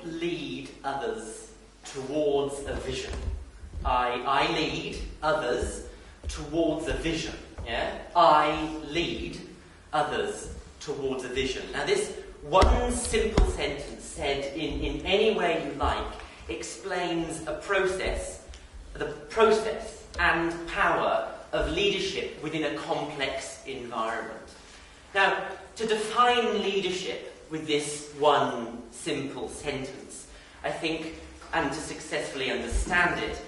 lead others towards a vision. I lead others towards a vision. Yeah? I lead others towards a vision. Now this one simple sentence said in any way you like explains a process, the process and power of leadership within a complex environment. Now, to define leadership with this one simple sentence, I think, and to successfully understand it,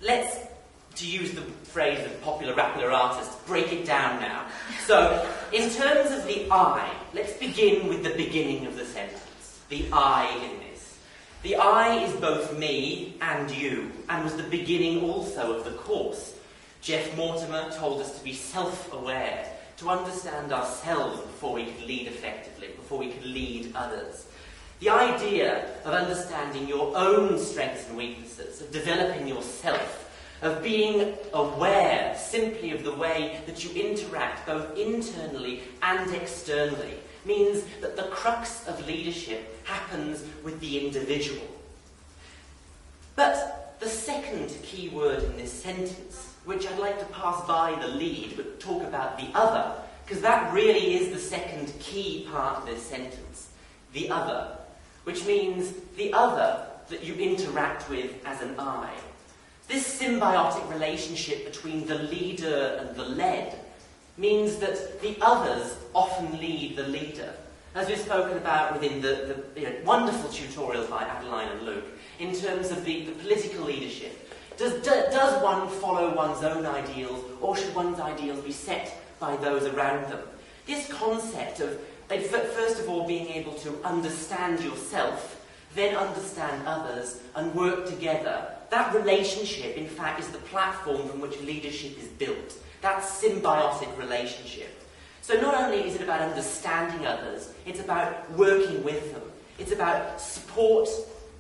let's, to use the phrase of popular rapper artists, break it down now. So, in terms of the I, let's begin with the beginning of the sentence. The I in this. The I is both me and you, and was the beginning also of the course. Jeff Mortimer told us to be self-aware, to understand ourselves before we could lead effectively, before we could lead others. The idea of understanding your own strengths and weaknesses, of developing yourself, of being aware simply of the way that you interact both internally and externally, means that the crux of leadership happens with the individual. But the second key word in this sentence, which I'd like to pass by the lead, but talk about the other, because that really is the second key part of this sentence, the other, which means the other that you interact with as an I. This symbiotic relationship between the leader and the led means that the others often lead the leader. As we've spoken about within the wonderful tutorials by Adeline and Luke, in terms of the political leadership, does one follow one's own ideals, or should one's ideals be set by those around them? This concept of, first of all, being able to understand yourself, then understand others, and work together, that relationship, in fact, is the platform from which leadership is built. That symbiotic relationship. So not only is it about understanding others, it's about working with them. It's about support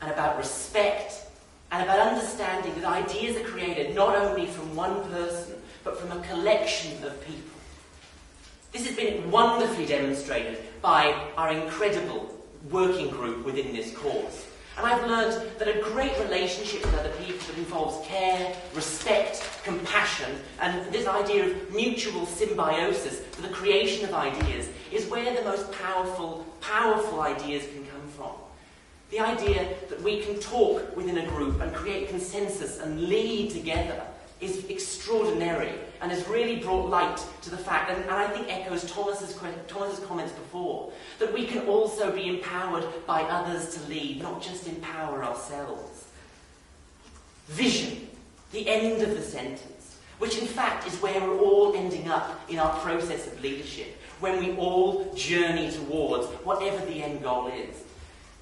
and about respect and about understanding that ideas are created not only from one person, but from a collection of people. This has been wonderfully demonstrated by our incredible working group within this course. And I've learned that a great relationship with other people that involves care, respect, compassion, and this idea of mutual symbiosis for the creation of ideas is where the most powerful ideas can come from. The idea that we can talk within a group and create consensus and lead together is extraordinary and has really brought light to the fact, and I think echoes Thomas's comments before, that we can also be empowered by others to lead, not just empower ourselves. Vision, the end of the sentence, which in fact is where we're all ending up in our process of leadership, when we all journey towards whatever the end goal is.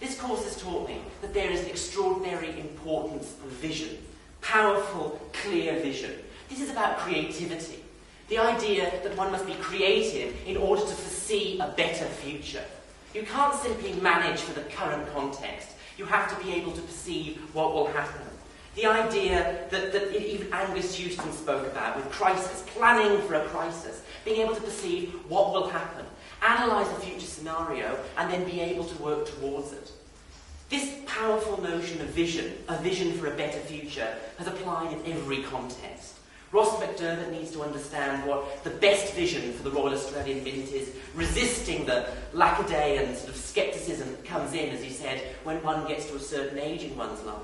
This course has taught me that there is an extraordinary importance of vision. Powerful, clear vision. This is about creativity. The idea that one must be creative in order to foresee a better future. You can't simply manage for the current context. You have to be able to perceive what will happen. The idea that even Angus Houston spoke about with crisis, planning for a crisis, being able to perceive what will happen, analyse the future scenario, and then be able to work towards it. This powerful notion of vision, a vision for a better future, has applied in every context. Ross McDermott needs to understand what the best vision for the Royal Australian Mint is, resisting the lackadaisical sort of scepticism that comes in, as he said, when one gets to a certain age in one's life.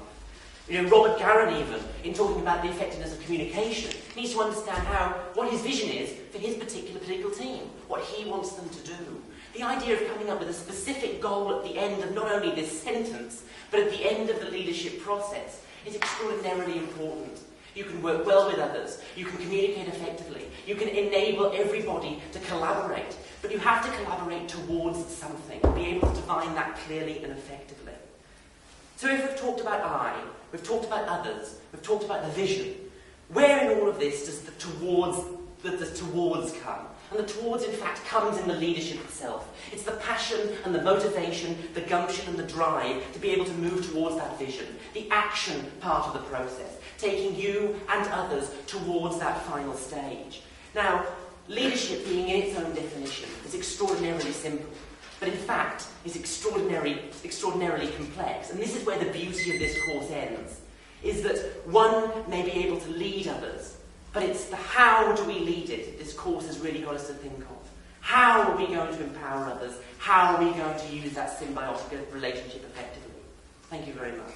Robert Garron, even, in talking about the effectiveness of communication, needs to understand what his vision is for his particular political team, what he wants them to do. The idea of coming up with a specific goal at the end of not only this sentence, but at the end of the leadership process is extraordinarily important. You can work well with others, you can communicate effectively, you can enable everybody to collaborate, but you have to collaborate towards something and be able to define that clearly and effectively. So if we've talked about I, we've talked about others, we've talked about the vision, where in all of this does the towards come? And the towards, in fact, comes in the leadership itself. It's the passion and the motivation, the gumption and the drive to be able to move towards that vision, the action part of the process, taking you and others towards that final stage. Now, leadership, being in its own definition, is extraordinarily simple. but in fact is extraordinarily complex. And this is where the beauty of this course ends, is that one may be able to lead others, but it's the how do we lead it this course has really got us to think of. How are we going to empower others? How are we going to use that symbiotic relationship effectively? Thank you very much.